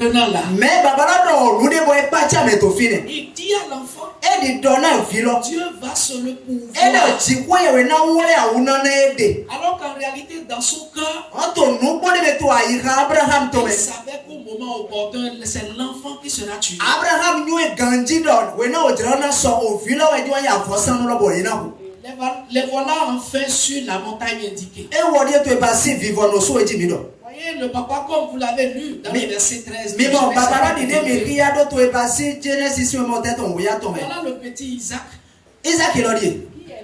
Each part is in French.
maintenant là, mais babala do lude boy pacha metofine il dit à l'enfant, e di dona vilo Dieu va se le e pouvoir. na jikwa yewe na wole awuna na ede Alors qu'en réalité, dans son cœur, anto nubone meto ayira Abraham to il me savait qu'au moment opportun, c'est l'enfant qui sera tué. Abraham nyue ganji don we na ojira na so o vilo we diwa ya fosan no boy na ho Les voilà enfin sur la montagne indiquée. e wodi to e basi vivo no so eji mi do. Voyez le papa, comme vous l'avez lu dans le verset 13. Mais bon, babala di de me ria do to e basi Genesis me monte ton ya to me. Voilà le petit Isaac Isaac lo di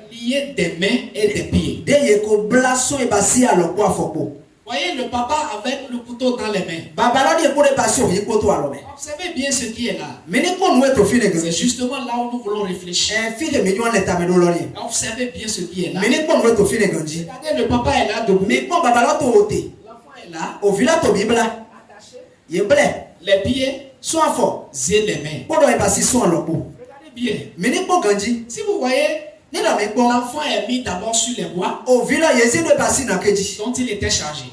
qui est lié des mains et des pieds. de ye ko blaso e basi alo kwa fopo. Voyez le papa avec le couteau dans les mains. Babala di ko de basi o yi ko to alo me. Observez bien ce qui est là. Mais ne ko nou to fine C'est gbe. justement là où nous voulons réfléchir. Fille me yon leta me do lo ni. Observez bien ce qui est là. Mais ne ko nou to fine ganji. Regardez, le papa est là debout. Mais ko babala to ote. L'enfant est là, O vila to bibla. attaché. Ye ble. Les pieds So afo. et les mains. Ko do e basi so lo po. Regardez bien. Mais ne ko ganji. Si vous voyez, Ni da me ko. l'enfant est mis d'abord sur les bois O vila ye se do basi na keji. dont il était chargé.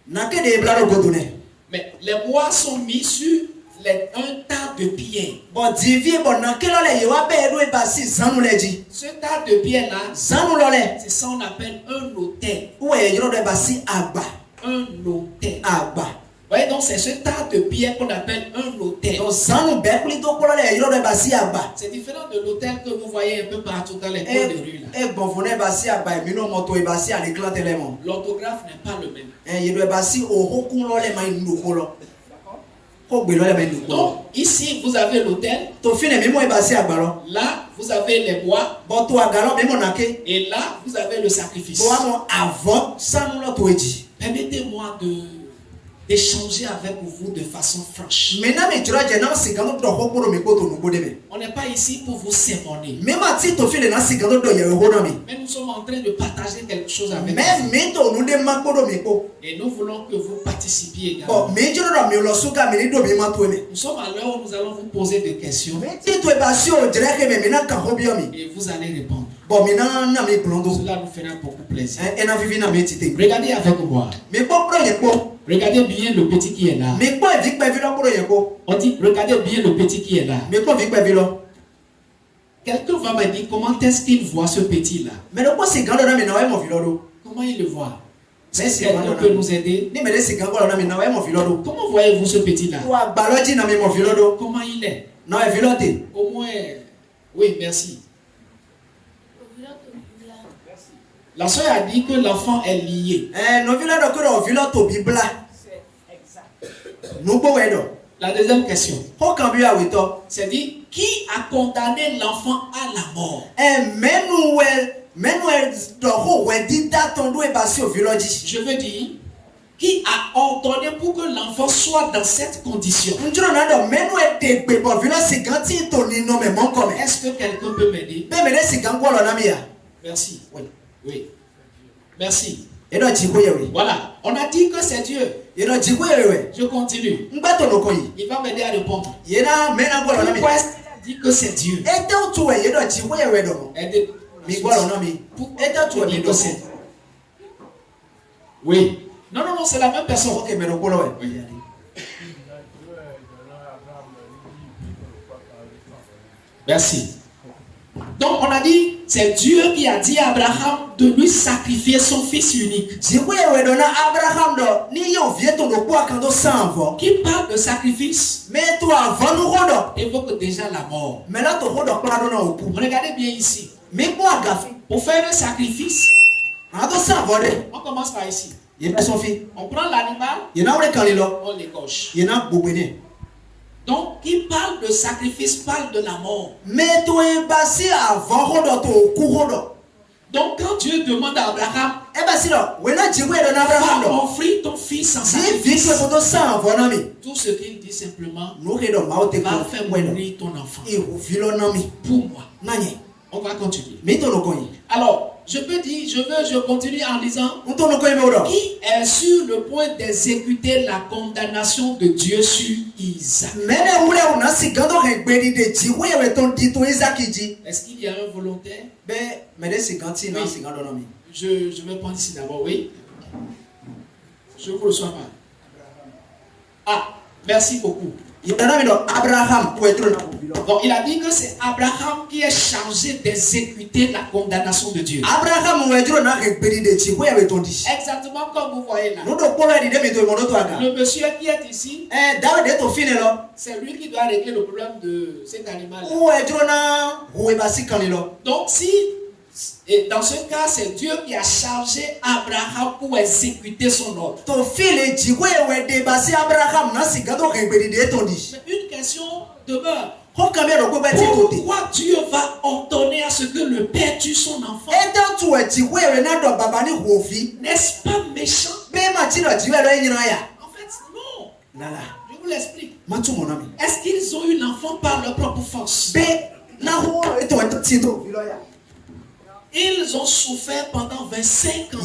Na ke de bla do godone. Mais les bois sont mis sur un tas de pierres. Bon divie bon na ke lo le ye wa be do e basi zanu leji. Ce tas de pierres-là, Zanu lo le. c'est ça qu'on appelle un autel. Ou e yoro do e basi agba. Un autel. Agba. Vous voyez, donc c'est ce tas de pierres qu'on appelle un autel. Donc zanu be pli to ko lo le yoro do e basi agba. C'est différent de l'autel que vous voyez un peu partout dans les coins de rue là. E bon fone basi agba mi no moto e basi ale klante le mo. L'orthographe n'est pas le même. Ye do e basi o hokun lo le mai ndu ko lo. Ko gbe lo le mai ndu ko. Donc, ici, vous avez l'autel. To fine mi mo e basi agba lo. Là, vous avez les bois. Bon to agalo me mo na ke. Et là, vous avez le sacrifice. Bo amo avant sanu lo to eji. Permettez-moi d'échanger avec vous de façon franche. Maintenant me jura je na sigando do hokuro mi ko to nu bode me. On n'est pas ici pour vous sermonner. Me ma ti to fine na sigando do ye ho na mi. Mais nous sommes en train de partager quelque chose avec Mais vous. me to nu de ma ko do mi ko. Et nous voulons que vous participiez également. Bon me jura do mi lo suka mi ni do mi ma to me. Nous sommes à l'heure où nous allons vous poser des questions. Me ti to e basi o jere ke me na ka ho bi o mi. Et vous allez répondre. Bon mi na mi blondo. Cela nous fera beaucoup plaisir. E na vivi na me ti te. Regardez avec moi. Me ko pro ye ko. Regardez bien le petit qui est là. Me ko e vi pe vi lo pro ye ko. On dit, regardez bien le petit qui est là. Me ko vi pe vi lo. Quelqu'un va me dire comment est-ce qu'il voit ce petit-là. Me lo ko sigando na mi na wa mo vi lo do. Comment il le voit? Mais Est-ce que quelqu'un peut nous aider? Ni me le sigando na mi na wa mo vi lo do. Comment voyez-vous ce petit-là? Wa gbaloji na mi mo vi lo do. Comment il est? Na e vi lo te. Au moins, oui, merci. La soeur a dit que l'enfant est lié. No vi lo do ko do vi lo to bibla. C'est exact. Nu gbo we do. La deuxième question, Ho kan bi awe to. c'est dit, qui a condamné l'enfant à la mort? Menu do ho we di da ton do e basi o vi lo ji. Je veux dire, qui a ordonné pour que l'enfant soit dans cette condition? Njuro na do menu e de gbe bo vi lo siganti to ni no me mon ko me. Est-ce que quelqu'un peut m'aider? Be me le sigan ko lo na mi ya. Merci. Oui. Oui. Merci. E do ji ko ye we. Voilà. On a dit que c'est Dieu. E do ji ko ye we. Je continue. Ngba to no ko yi. Il va m'aider à répondre. Ye na me na ko lo na mi. Pourquoi est-ce qu'il a dit que c'est Dieu? E te o tu we ye do ji ko ye we do. Aidez. Mi ko lo na mi. E te tu we mi do se. Oui. Non, non, non, c'est la même personne. Ok, me do ko lo we. Oui. Merci. Donc on a dit, c'est Dieu qui a dit à Abraham de lui sacrifier son fils unique. Ji ko ye we do na Abraham do ni yo vie to do ko kan do san vo. Qui parle de sacrifice Me to avant nu ho do. évoque déjà la mort. Me la to ho do kla do na oku. Regardez bien ici. Me ko agafi. Pour faire un sacrifice, A do san vo de. on commence par ici. Ye pe son fi. On prend l'animal, Ye na wure kan li lo. on l'égorge. Ye na gbogbo ni. Donc, qui parle de sacrifice parle de la mort. Me to e basi avant ho do to oku ho do. Donc, quand Dieu demande à Abraham, E basi do we na ji ko ye do na Abraham va do. offrir ton fils en Ji vi sacrifice, ko to san vo na mi. tout ce qu'il dit simplement, No he do ma o te va ko faire we do. mourir ton enfant. E o vi lo na mi. Pour moi. Na nye. On va continuer. Me to no ko yi. Alors, je continue en disant, Nto no ko yi me o do. qui est sur le point d'exécuter la condamnation de Dieu sur Isaac? Mene wure una sigando he gbedi de ji ko ye we ton di to Isaac ji. Est-ce qu'il y a un volontaire? Be me de siganti na Oui. sigando na mi. Je vais prendre ici d'abord, oui. Je ne vous reçois pas. Ah, Merci beaucoup. yɛdana mi dɔ abraham wɛduro na ovi lɔ. Donc il a dit que c'est Abraham qui est chargé d'exécuter la condamnation de Dieu. abraham wɛduro na egbedi de tsi ko yɛ bɛ tɔn di. Exactement comme vous voyez là. nudo kpɔlɔ yɛ di de mi to mɔdɔ to aga. Le monsieur qui est ici, dawe de to fi ne lɔ. c'est lui qui doit régler le problème de cet animal-là. wɛduro na huwe basi kan ni lɔ. Donc si, et dans ce cas, c'est Dieu qui a chargé Abraham pour exécuter son ordre. to fi le tsi ko yɛ wɛ de basi abraham na si gato egbedi de tɔn di. Mais une question demeure. ko kan bɛ dɔ ko bɛ ti to te. Pourquoi Dieu va ordonner à ce que le père tue son enfant? ɛdá tu wɛ tsi ko yɛ wɛ na dɔ baba ni huofi. N'est-ce pas méchant? bɛɛ ma ti dɔ tsi wɛ lɔ yɛ ɲinan ya. En fait, non. nala Je vous l'explique. ma tu mɔna mi. Est-ce qu'ils ont eu l'enfant par leur propre force? bɛɛ na ho eto wɛ ti to fi lɔ ya. Ils ont souffert pendant 25 ans.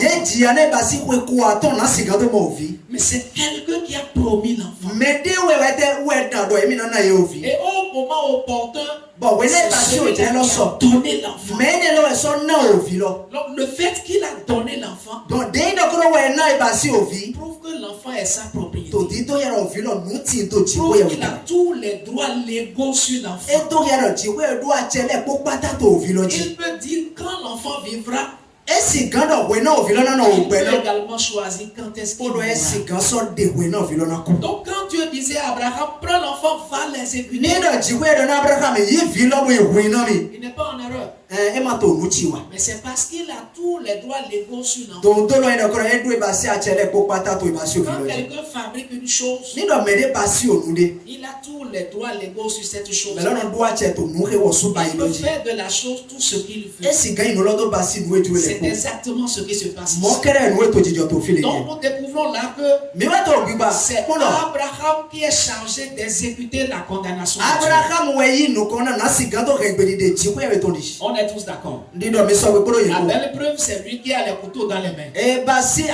ye jia ne basi ko ko atɔ na si gato ma ovi. Mais c'est quelqu'un qui a promis l'enfant. mɛ den wɛ tɛ wɛ da dɔ emi nana ye ovi. Et au moment opportun, bɔn wɛ ne c'est basi o celui qui jɛ lɔ a sɔ. donné l'enfant. mɛ ne lɔ sɔ na ovi lɔ. Donc le fait qu'il a donné l'enfant donc den dɔ kɔrɔ wɛ na ye basi ovi. prouve que l'enfant est sa propriété. to di to yɛrɛ ovi lɔ nu ti to tsi ko Prouve yɛ qu'il wɛ a ta. tous les droits légaux sur l'enfant. e to yɛrɛ tsi ko yɛ do atsɛ lɛ ko kpata to ovi lɔ Il dzi. peut dire quand l'enfant vivra, esi gan dɔ wɛ na ovi lɔ nana o il gbɛ peut lɔ. également choisir quand est-ce qu'il ko dɔ mourra. esi gan sɔ de wɛ na ovi lɔ na ko. Donc quand Dieu disait à Abraham, prends l'enfant, va ne l'exécuter, dɔ tsi ko yɛ dɔ na abraham yi vi lɔ mo ye hui na mi. il n'est pas en erreur. e ma to nu tsi wa. Mais c'est parce qu'il a tous les droits légaux sur l'enfant. donc to lɔ yɛ dɔ kɔrɔ e do ebasi atsɛ lɛ ko kpata to ebasi ovi Quand lɔ dzi. quelqu'un fabrique une chose, ni dɔ mɛ de basi o nu de. il a tous les droits légaux sur cette chose. mɛ lɔnà do atsɛ to nu he wɔ so ba yi Il lɔ peut dzi. faire de la chose tout ce qu'il veut. esi gan yi nu lɔ do basi nu edu C'est lɛ ko. exactement ce qui se passe mɔ ici. kɛrɛ nu eto dzidzɔ to fi le Donc yɛ. nous découvrons là que mi wa to gbigba. c'est kpɔnɔ Abraham qui est chargé d'exécuter la condamnation de Dieu. abraham wɛ yi nu kɔnɔ na si gan to hɛ gbedi de tsi ko yɛ bɛ to di. On est tous d'accord. ndi dɔ mi sɔ gbɛ kpɔnɔ yi La ko. belle preuve, c'est lui qui a les couteaux dans les mains. e basi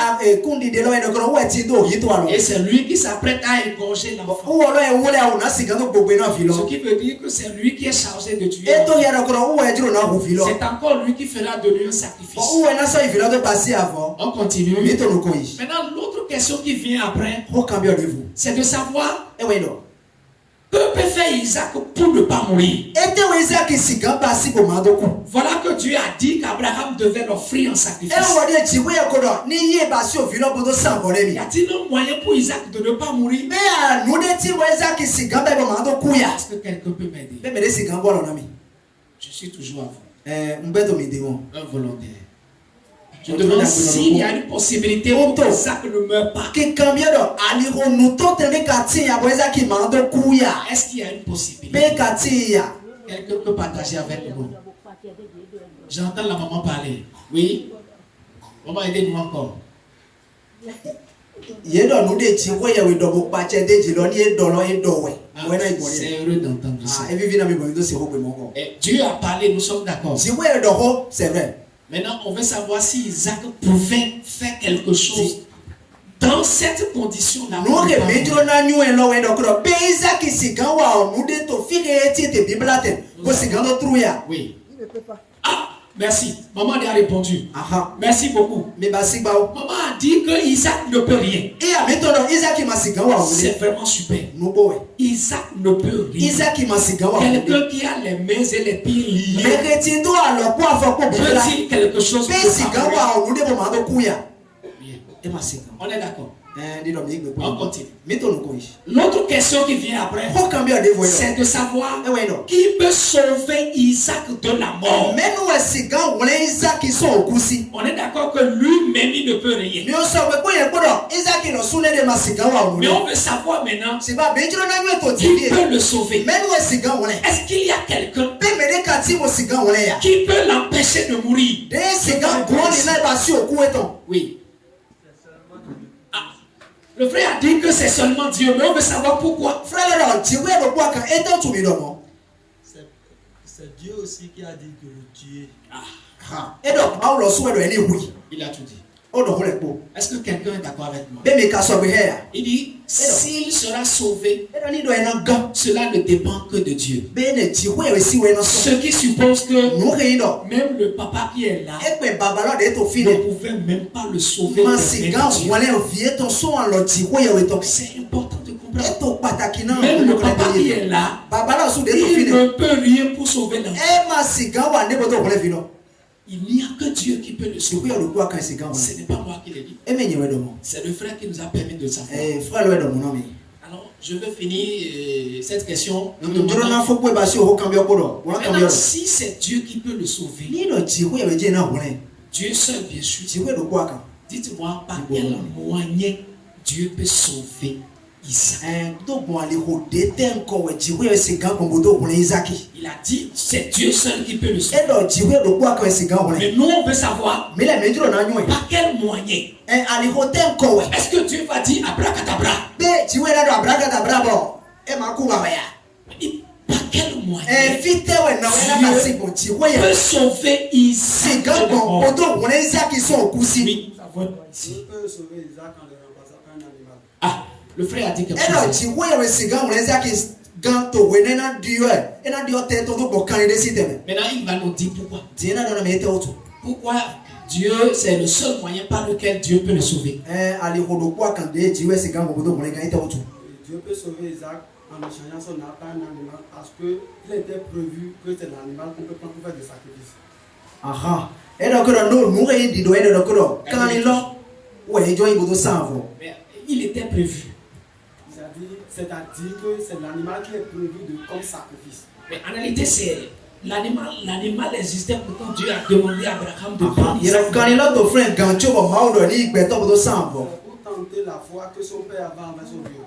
kundi de lɔ yɛ dɔ kɔrɔ wɛ ti do yi to a Et lɔ. c'est lui qui s'apprête à égorger l'enfant. wɔ lɔ yɛ wele awo na si gan to gbogbo yi na fi Ce lɔ. qui veut dire que c'est lui qui est chargé de tuer. e to yɛ dɔ kɔrɔ wɛ dzro na hu fi lɔ. C'est encore lui qui fera de lui un sacrifice. wɛ na sɔ yi fi lɔ to basi avɔ. On continue. mi to nu ko yi. Maintenant, l'autre question qui vient après, ko kan bi ɔ de fu. c'est de savoir e wɛ dɔ. que peut faire Isaac pour ne pas mourir. e te wɛ isaki si gan basi ko ma do ku. Voilà que Dieu a dit qu'Abraham devait l'offrir en e sacrifice. wɔ de tsi ko yɛ ko dɔ ni ye basi o fi lɔ bodo san bɔ de Y mi. a-t-il un moyen pour Isaac de ne pas mourir? mɛ a nu de ti wɛ isaki si gan bɛ bɔ ma do ku ya. Est-ce que quelqu'un peut m'aider? bɛ mɛ de si gan bɔ lɔ na mi. Je suis toujours à vous. n bɛ to mi de wɔn. Un volontaire. Je demande s'il y a une possibilité pour que Isaac ne meure pas. kikan bi dɔ ali ko nu to tɛ mi ka ti ya bɔ isaki ma do ku ya. Est-ce qu'il y a une possibilité? bɛ ka ti ya. Quelqu'un peut partager avec nous. J'entends la maman parler. Oui? Maman, aidez-nous encore. ye dɔ nu de tsi ko yɛ wɛ dɔ bo kpatsɛ de dzi lɔ ni ye dɔ lɔ ye dɔ wɛ. Ah, wɛ na yi bɔ c'est de. heureux d'entendre ça. e vivi na mi bɔ yi do se ko gbe mɔ kɔ. Et Dieu a parlé, nous sommes d'accord. tsi ko yɛ dɔ ko c'est vrai. Maintenant, on veut savoir si Isaac pouvait faire quelque chose dans cette condition-là. nu ke mi dro na nyu yɛ lɔ wɛ dɔ kɔrɔ bɛ isaki si gan wa nu de to fi ke eti te bibla tɛ ko si gan do turu ya. Oui. Ah, merci. Maman a répondu. aha Merci beaucoup. mi ba si gba o. Maman a dit que Isaac ne peut rien. e a mi tɔ dɔ isaki ma si gan wa C'est wele. vraiment super. nu bo wɛ. Isaac ne peut rien. isaki ma si gan wa wele. Quelqu'un qui a les mains et les pieds liés mɛ ke ti do alɔ ko afɔ ko peut bibla. dire quelque chose bɛ pour si gan Abraham. wa nu de bo ma do ku ya. Bien. e ma si gan. On est d'accord. ndi dɔ mi gbe On ko. continue. mi to nu ko yi. L'autre question qui vient après, ko kan bi ɔ de fɔ yi c'est dɔ. de savoir e wɛ dɔ. qui peut sauver Isaac de la mort. mɛnu wɛ si gan wɛlɛ isaki sɔn o kusi. On est d'accord que lui-même, il ne peut rien. mi o sɔ pé kóyè gbọ́dọ̀ isaki lọ súnlẹ̀ de ma sìgá wà Mais wọlé. on veut savoir maintenant sìgbà bẹ́ẹ̀jọ́ náà yóò tó ti qui di peut yẹ. le sauver. mẹ́nu wẹ̀ sìgá wọlé. Est-ce qu'il y a quelqu'un bẹ́ẹ̀ mẹ́rin ka tí mo sìgá wọlé yà. qui peut l'empêcher de mourir? de sìgá gbọ́n ní náà bá sí òkú wẹ̀ tán. Oui. Ah, le frère a dit que c'est seulement Dieu, mais on veut savoir pourquoi. fúlẹ̀ lọ́dọ̀ jìwé ẹ̀ lọ́gbọ́ kan ẹ̀ tán tún mi dọ̀ mọ́. C'est Dieu aussi qui a dit que le tuer. ẹ̀ dọ̀ báwo lọ sún ẹ̀ lọ ẹ̀ ní ìwé. Il a tout dit. ó dọ̀ kúlẹ̀ kpó. Est-ce que quelqu'un est d'accord avec moi? bẹ́ẹ̀ mi ka sọ pé ẹ̀ yà. Il dit, s'il sera sauvé, ẹ̀ dọ̀ ní dọ̀ ẹ̀ náà gan. cela ne dépend que de Dieu. bẹ́ẹ̀ ni jìwé ẹ̀ sí wẹ̀ náà Ce sọ. qui suppose que nù kì í dọ̀. même le papa qui est là ẹ̀ pẹ̀ bàbá lọ́dọ̀ ẹ̀ tó fi ne dẹ̀. pouvait même pas le sauver. ma des sìgá mains de Dieu. wọlé òfìyé tán sún àlọ́ jìwé ẹ̀ wẹ̀ tán. C'est important de comprendre. comprends? eto pataki na Même le papa qui est là, baba la su de to il fine ne peut rien pour sauver l'enfant. e ma sigan wa ne boto kole vino Il n'y a que Dieu qui peut le siku sauver. ya lokwa kan sigan wa Ce n'est pas moi qui l'ai dit. e me nyewe do mo C'est le frère qui nous a permis de le savoir. frère lo do mo no mi Alors, je veux finir cette question. ndoro na fo pe ba si o kan bi okodo won kan bi Maintenant, o si c'est Dieu qui peut le sauver, ni do ji ko ya be je na won Dieu seul, bien sûr. ji ko do kwa kan Dites-moi par quel moyen Dieu peut sauver Isaac. to bon ali ho de ten ko we ji ko ya sigan ko boto ko Isaki Il a dit, c'est Dieu seul qui peut le e sauver. do ji ko do kwa kan sigan won Mais nous, on veut savoir mi le me ndiro na nyu par quel moyen. ali ho ten ko we Est-ce que Dieu va dire abracadabra? be ji we na do abracadabra bo e ma ku ba ba ya Par quel moyen fite we na we na basi ko ji ko ya peut sauver Isaac? sigan ko boto ko Isaki so ku si Oui, ça va être ici. Dieu peut sauver Isaac en le remplaçant par un animal. Ah, le frère a dit quelque e do chose. ji ko ya we sigan ko Isaki gan to we na dio e na dio te to bo kan de si teme Maintenant, il va nous dire pourquoi. di na do na me te oto Pourquoi Dieu, c'est le seul moyen par lequel Dieu peut le sauver. ali ho do kwa kan de ji we sigan ko boto ko gan te oto Et Dieu peut sauver Isaac en le changeant son âme par un animal parce qu'il était prévu que c'est l'animal qu'on peut prendre pour faire des sacrifices. aha e do ko do no re di do e do ko do kan ni lo we jo ibo do sanvo Mais il était prévu. C'est-à-dire que c'est l'animal qui est prévu comme sacrifice. Mais en réalité, c'est l'animal existait pourtant Dieu a demandé à Abraham de prendre yera Isaac. kan ni lo to friend gan cho bo ma do ni igbe to bo do sanvo C'est pour tenter la foi que son père avait envers son Dieu.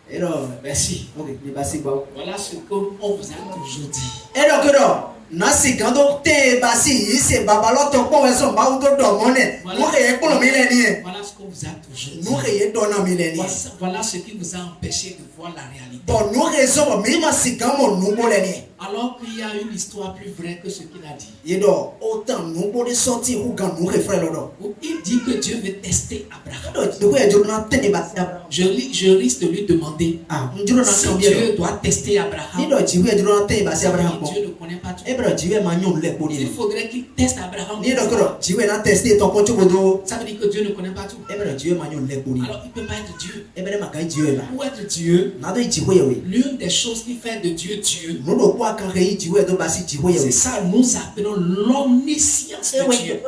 e do Merci. ok ni basi ba Voilà ce qu'on vous a toujours dit. e do ko do na sigan do te basi yi se baba lo to po we so ma do do mo ne mo re ko lo mi le ni e Voilà ce qu'on vous a toujours dit. no re do na mi le ni Voilà ce qui vous a empêché de voir la réalité. bon no re so bo mi ma sigan mo nu bo le ni Alors qu'il y a une histoire plus vraie que ce qu'il a dit. ye do autant nu bo de sorti ou gan nu re frère lo do Où il dit que Dieu veut tester Abraham. do ko e jo na te ni basi Je risque de lui demander ah njuro na si kan bi do Dieu doit tester ni Abraham. do ji we jo na te basi Abraham ko Dieu ne connaît pas tout. e bro ji we ma nyu le ko Il ni faudrait qu'il teste Abraham. ni do ko do ji we na tester to ko chugo do Ça veut dire que Dieu ne connaît pas tout. e bro ji we ma nyu le ko ni Alors il ne peut pas être Dieu. e bere ma kan ji we ba Pour être Dieu, na do ji we we l'une des choses qui fait de Dieu Dieu, no do kwa kan re ji we do basi ji we c'est we ça nous appelons l'omniscience de Dieu.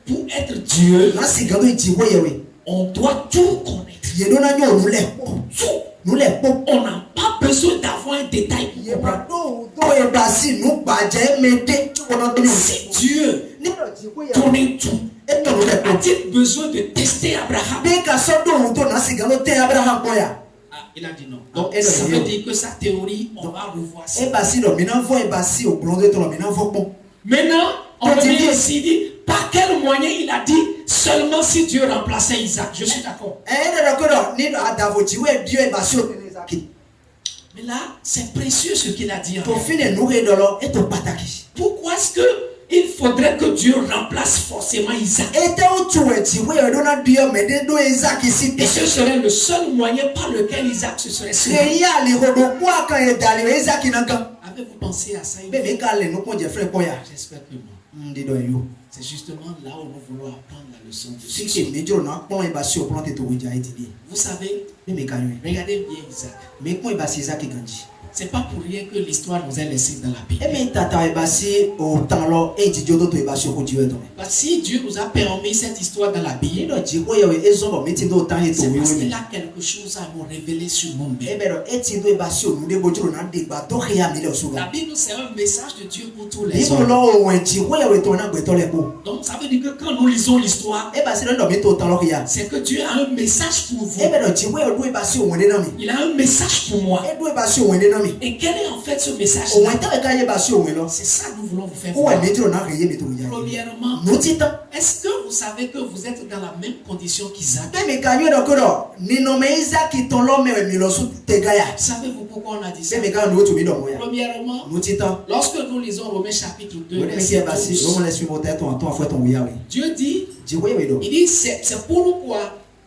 Pour être Dieu, na siga do ji we we on doit tout connaître. ye do na nyu nu le Tout. nu le po On n'a pas besoin d'avoir un détail pour ye comprendre. ba do e basi nu ba je mete ko na do Si Dieu ni do ji we connaît tout, e to nu le po a-t-il besoin de tester Abraham? be ka so do to na siga do te Abraham ko ya Ah, il a dit non. Donc, Donc, ça elle- veut dire que sa théorie, on va revoir ça. e basi do mi na vo e basi o blonde to mi na vo po Maintenant, on Quand il revient dit- ici, il dit, par quel moyen il a dit seulement si Dieu remplaçait Isaac. Je suis d'accord. e do ko do ni do adavo ji we dio e basi o te zaki Mais là, c'est précieux ce qu'il a dit. en to fait. fine nu re do lo e to pataki Pourquoi est-ce que il faudrait que Dieu remplace forcément Isaac? e te o tu e ji we do na dio me de do Isaac si Et te ce serait le seul moyen par lequel Isaac se serait sauvé. se ya li ro do kwa kan e dali Isaac na kan Avez-vous pensé à ça? be me ka le nu ko je frère ko ya J'espère que non. ndi do yo C'est justement là où nous voulons apprendre la leçon de si ce. ke me jo na pon e basi o plante to ja e di Vous savez, be me ka yo regardez bien Isaac. me ko e basi Isaac ganji C'est pas pour rien que l'histoire nous est laissée dans la Bible. e me tata e basi o tan lo e ji jo do to e basi o ji we do Parce que si Dieu nous a permis cette histoire dans la ni Bible, do ji ko ye e zo bo me ti do tan e to c'est wi parce we qu'il a quelque chose à nous révéler sur e nous-mêmes. be do e ti do e basi o nu de bo jo na de gba to re ya mi le o so La Bible, c'est un message de Dieu pour tous ni les mo hommes. lo o wen ji ko ye we to na gbe to le po Donc ça veut dire que quand nous lisons l'histoire, e basi do mi to tan lo ya c'est que Dieu a un message pour vous. e be do ji ko ye do e basi o wen de na mi Il a un message pour moi. e do e basi o wen de na mi Et quel est en fait ce o message-là? wen ta ka ye basi o wen lo C'est ça que nous voulons vous faire o wen voir. me jo na re ye mi to ja Premièrement, no ti tan est-ce que vous savez que vous êtes dans la même condition qu'Isaac? be me ka yo do ko do ni no me Isaac ton lo me mi lo su te ga ya Savez-vous pourquoi on a dit ça? be me ka no to mi do mo ya Premièrement, no ti tan lorsque nous lisons Romains chapitre 2, o me ki verset e basi 12, o mo le su mo te to afo ton ya we Dieu dit, ji ko ye we do il dit, c'est pourquoi,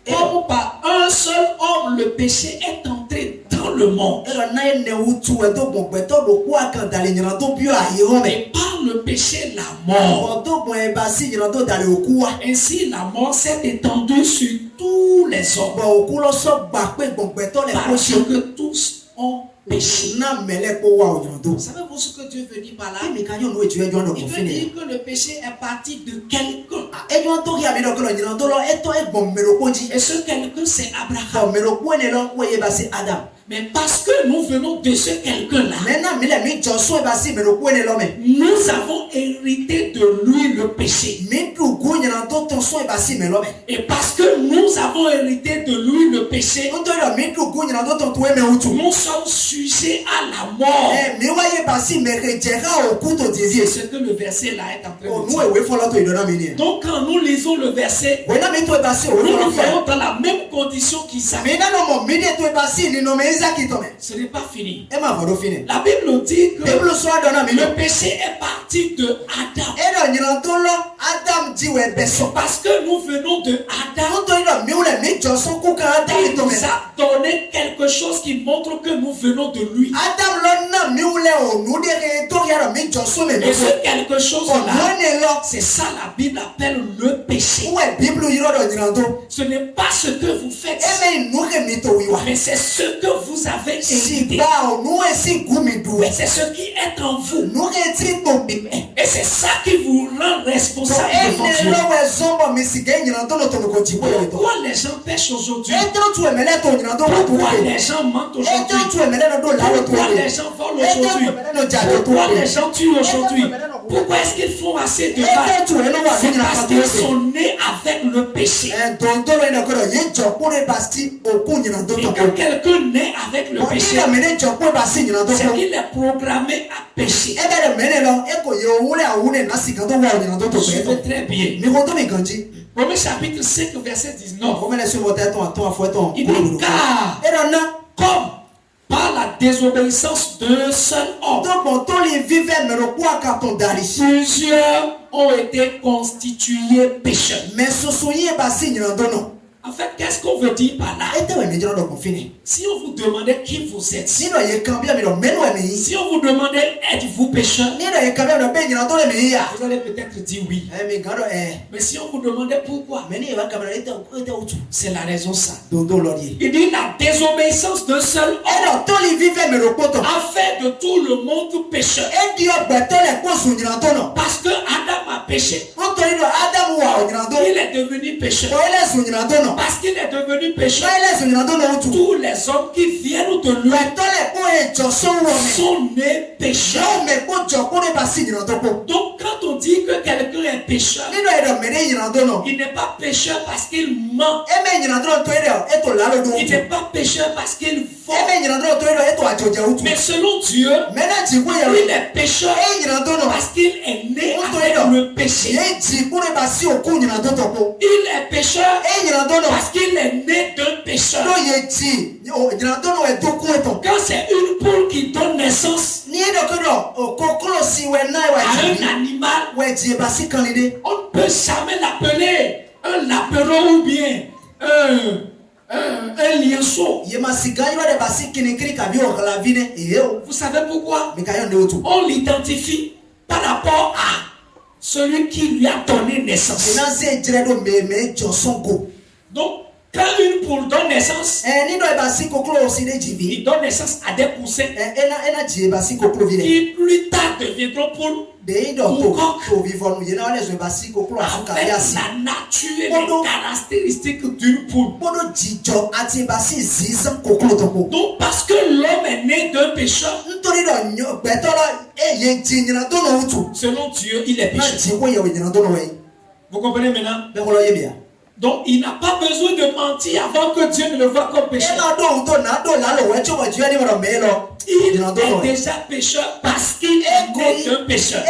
comme par un seul homme, le péché est entré dans le monde. e do na e ne utu e do bon gbe to do kwa kan dale nyina to bio aye ho me Et par le péché, la mort. o do bon e basi nyina to dale okuwa Ainsi, la mort s'est étendue sur tous les hommes. Bon, au cours so bakwe gbongbeto le Parce koshi. que tous ont péché. Na mele ko wa onyando. Savez-vous ce que Dieu veut dire par là? Mi kanyo no etu ejo no Il veut konfine. dire que le péché est parti de quelqu'un. Ejo to ya mi do ko nyando lo eto egbon melo koji. Et ce quelqu'un, c'est Abraham. Bon melo ko ne lo we ba si Adam. Mais parce que nous venons de ce quelqu'un-là, Maintenant mi le mi joso ba si melo ko ne lo me. nous avons hérité de lui le péché. Mi du go nyando to so ba si melo me. Et parce que nous avons hérité de lui le péché, On to lo mi du go nyando to to me utu. nous sommes sujets à la mort. Mi wa ye ba si me rejera o kuto C'est dizi. ce que le verset là est en train O de nu dire. e we follow to idona mi ni. Donc quand nous lisons le verset, Wena mi to ba si o nous follow nous fa. voyons dans la même condition qu'Isaac. Mi na no mo mi de to ba si ni no me Isaac to me. Ce n'est pas fini. E ma vodo fine. La Bible dit que Bible so adona mi le no. péché est parti de Adam. E do nyando lo Adam di we beso. Parce que nous venons de Adam. On to lo mi ule mi joso ku ka Adam Il to nous me. a donné quelque chose qui montre que nous venons de lui. Adam lo na mi ule o nu de re to ya lo mi joso me Et me. ce quelque chose O là, ne lo. c'est ça la Bible appelle le péché. Uwe Bible yiro do nyando. Ce n'est pas ce que vous faites, E me nu re mi to wiwa. mais c'est ce que vous avez Si hérité. ba o nu e si gumi duwe. Mais c'est ce qui est en vous. Nu re ti to bi me. Et c'est ça qui vous rend So responsable e devant ne Dieu. lo we zombo mi si ge nyando lo to ko jibo yo to. Pourquoi les gens pêchent aujourd'hui? E to tu e mele to nyando ko Pourquoi tu. les gens mentent E to aujourd'hui? tu e mele no do la lo to. Pourquoi les gens volent E to tu aujourd'hui? e mele no ja to. Pourquoi les gens tuent aujourd'hui? Pourquoi est-ce qu'ils font assez de mal? C'est parce qu'ils sont nés avec le péché. Et quand quelqu'un naît avec le péché, c'est qu'il est programmé à pécher. Suivez très bien. Romains chapitre 5, verset 19. Il dit car, comme par la désobéissance d'un seul homme, plusieurs ont été constitués pécheurs. En fait, qu'est-ce qu'on veut dire par là? Si on vous demandait qui vous êtes, si on vous demandait êtes-vous pécheur, vous allez peut-être dire oui. Mais si on vous demandait pourquoi, c'est la raison ça. Il dit la désobéissance d'un seul homme a fait de tout le monde pécheur. Parce que Adam a péché, il est devenu pécheur. Parce qu'il est devenu pécheur, tous les hommes qui viennent de lui sont nés pécheurs. Donc quand on dit que quelqu'un est pécheur, il n'est pas pécheur parce qu'il ment. Il n'est pas pécheur parce qu'il vole. Mais selon Dieu, il est pécheur parce qu'il est né avec le péché. Il est pécheur parce qu'il est né d'un pécheur. Quand c'est une poule qui donne naissance à un animal, on ne peut jamais l'appeler un lapéron ou bien un lionceau. Vous savez pourquoi? On l'identifie par rapport à celui qui lui a donné naissance. Donc, quand une poule donne naissance, il donne naissance à des poussins qui plus tard deviendront poules ou coqs. Avec la nature et les caractéristiques d'une poule. Donc, parce que l'homme est né d'un pécheur, selon Dieu, il est pécheur. Vous comprenez maintenant? Donc, il n'a pas besoin de mentir avant que Dieu ne le voie comme pécheur. Il est déjà pécheur parce qu'il est né d'un pécheur.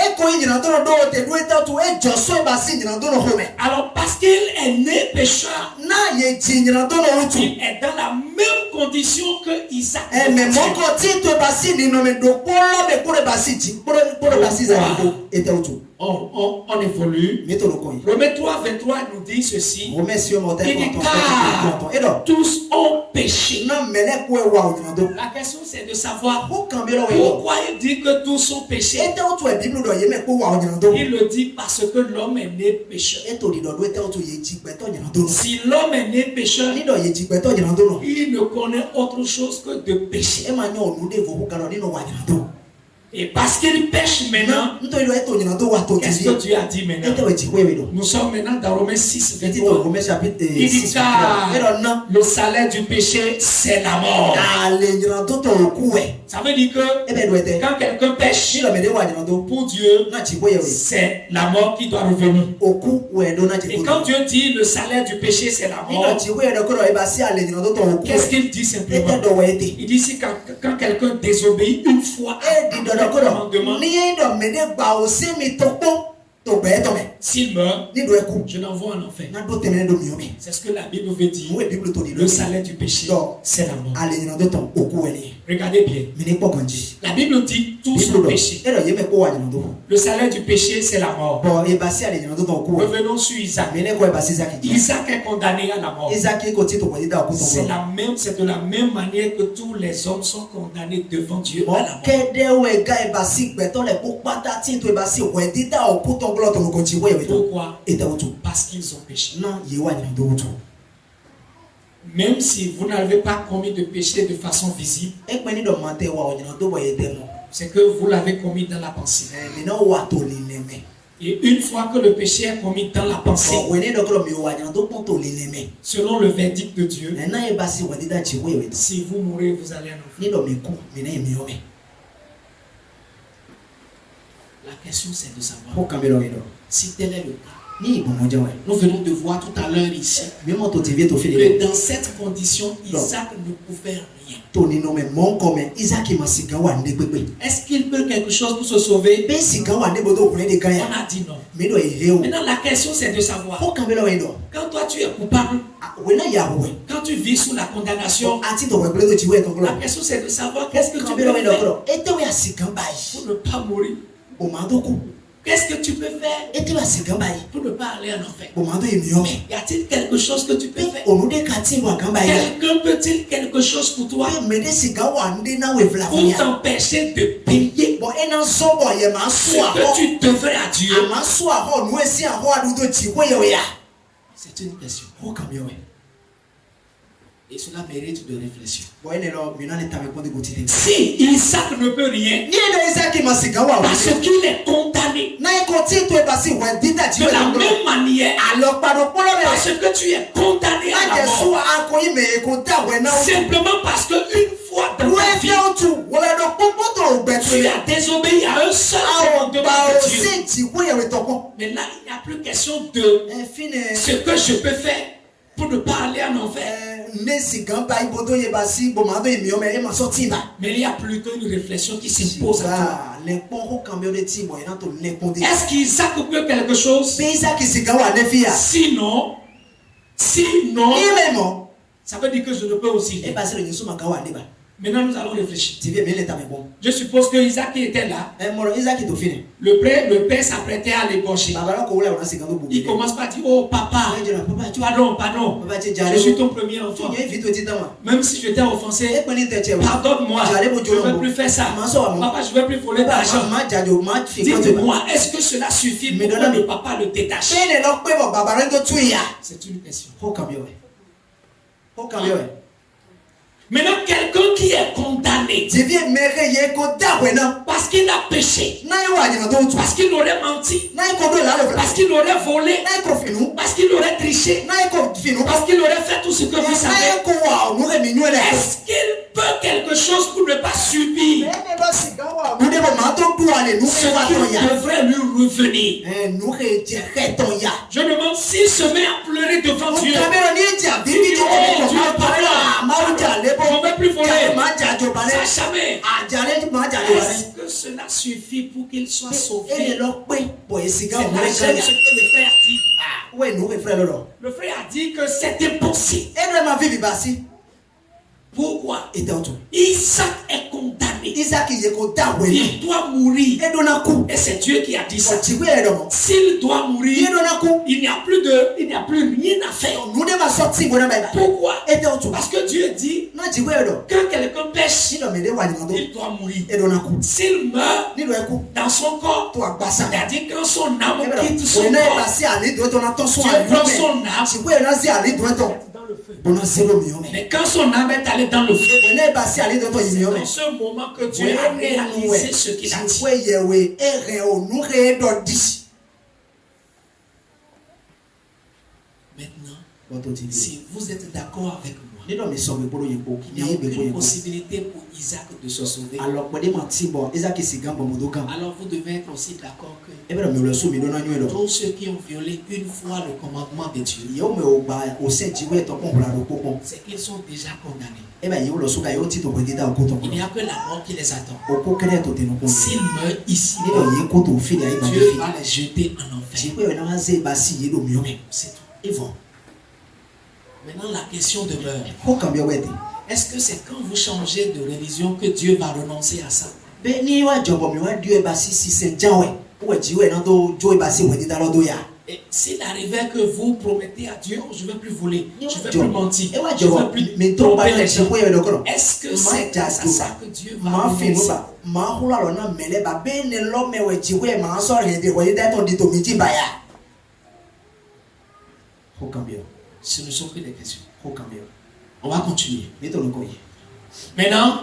Alors, parce qu'il est né pécheur, il est dans la même condition que Isaac. On évolue. Romains 3, 23 nous dit ceci. Il dit car tous ont péché. La question c'est de savoir pourquoi il dit que tous ont péché. Il le dit parce que l'homme est né pécheur. Si l'homme est né pécheur, il ne connaît autre chose que de pécher. Et parce qu'il pêche maintenant, qu'est-ce que Dieu a dit maintenant? Nous sommes maintenant dans Romains 6, 23. Il dit car le salaire du péché, c'est la mort. Ça veut dire que quand quelqu'un pêche, pour Dieu, c'est la mort qui doit revenir. Et quand Dieu dit le salaire du péché, c'est la mort, qu'est-ce qu'il dit simplement? Il dit ici quand quelqu'un désobéit une fois, s'il meurt, je l'envoie en enfer. C'est ce que la Bible veut dire. Le salaire du péché, c'est la mort. Regardez bien. La Bible dit tous ont péché. Le salaire du péché, c'est la mort. Revenons sur Isaac. Isaac est condamné à la mort. C'est de la même manière que tous les hommes sont condamnés devant Dieu à la mort. Pourquoi? Parce qu'ils ont péché. Même si vous n'avez pas commis de péché de façon visible, c'est que vous l'avez commis dans la pensée. Et une fois que le péché est commis dans la pensée, selon le verdict de Dieu, si vous mourrez, vous allez en enfer. La question c'est de savoir si tel est le cas. Nous venons de voir tout à l'heure ici que dans cette condition, Isaac ne pouvait rien. Est-ce qu'il peut quelque chose pour se sauver? On a dit non. Maintenant la question c'est de savoir, quand toi tu es coupable, quand tu vis sous la condamnation, la question c'est de savoir qu'est-ce que tu peux faire pour ne pas mourir. Qu'est-ce que tu peux faire pour ne pas aller en enfer? Y a-t-il quelque chose que tu peux faire? Quelqu'un peut-il quelque chose pour toi pour t'empêcher de payer ce que tu devrais à Dieu? C'est une question. Et cela mérite de réflexion. Si Isaac ne peut rien, parce qu'il est condamné, de la même manière, parce que tu es condamné à la mort, simplement parce qu'une fois dans ta vie, tu as désobéi à un seul commandement de Dieu. Mais là, il n'y a plus question de ce que je peux faire pour ne pas aller en enfer. Mais il y a plutôt une réflexion qui s'impose à toi. Est-ce qu'Isaac peut quelque chose? Sinon, ça veut dire que je ne peux aussi. Maintenant, nous allons réfléchir. Je suppose que Isaac était là. Le père s'apprêtait à l'ébaucher. Il commence par dire, oh papa, pardon, je suis ton premier enfant. Même si je t'ai offensé, pardonne-moi, je ne veux plus faire ça. Papa, je ne veux plus voler d'argent. Dites-moi, est-ce que cela suffit pour que le papa le détache? C'est une question. Maintenant, quelqu'un qui est condamné parce qu'il a péché, parce qu'il aurait menti, parce qu'il aurait volé, parce qu'il aurait triché, parce qu'il aurait fait tout ce que vous savez, est-ce qu'il peut quelque chose pour ne pas subir ce qui devrait lui revenir? Je demande s'il se met à pleurer devant Dieu. Oh Dieu, pardon. Je ne veux plus voler. Ça jamais. Est-ce que cela suffit pour qu'il soit sauvé? C'est ce que le frère dit. Le frère a dit que c'est impossible. Pourquoi? Eteotu. Isaac est condamné. Isaac yekodawe. Il doit mourir. Edonaku. Et c'est Dieu qui a dit ça. Otigwe edomo. S'il doit mourir, Edonaku. il n'y a plus rien à faire. Nous devons sortir bona baba. Pourquoi? Eteotu. Parce que Dieu dit, Na tigwe edo. quand quelqu'un pêche, Ino mede wa nimando. il doit mourir. Edonaku. S'il meurt Ni lo eku. dans son corps, To agbasa. c'est-à-dire quand son âme quitte Quitte son son corps, passé aller doit ton attention Dieu à prend son âme. Tigwe na zi aller doit ton. Bona zero miome. Mais quand son âme est allée dans le feu, Bona passé aller doit ton c'est miome. dans ce moment que Dieu a réalisé ce qu'il a dit. Tigwe yewe ere o nu re do di. Maintenant, si vous êtes d'accord avec moi, Il il n'y a aucune possibilité pour Isaac de se sauver. Alors Alors vous devez être aussi d'accord que tous ceux qui ont violé une fois le commandement de Dieu, c'est qu'ils sont déjà condamnés. Il n'y a que la mort qui les attend. S'ils meurent ici, Dieu va les jeter en enfer. C'est tout. Maintenant, la question demeure. Est-ce que c'est quand vous changez de religion que Dieu va renoncer à ça? Et s'il arrivait que vous promettez à Dieu, je ne vais plus voler, je ne vais plus mentir, je ne vais plus tromper les gens. Est-ce que c'est grâce à ça que Dieu va renoncer? Ce ne sont que des questions. On va continuer. Maintenant,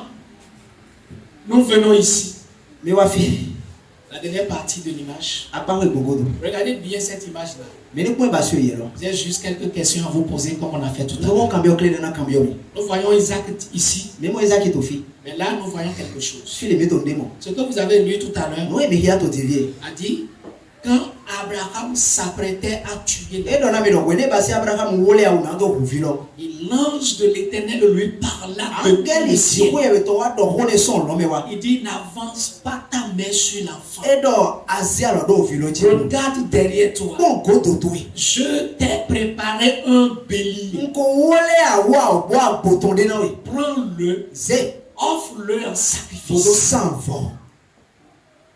nous venons ici. La dernière partie de l'image. Regardez bien cette image-là. J'ai juste quelques questions à vous poser comme on a fait tout à l'heure. Nous voyons Isaac ici. Mais là, nous voyons quelque chose. Ce que vous avez lu tout à l'heure a dit quand Abraham s'apprêtait à tuer l'ange de l'Éternel lui parla de il dit n'avance pas ta main sur l'enfant. Regarde derrière toi. Je t'ai préparé un bélier. Prends-le, offre-le en sacrifice.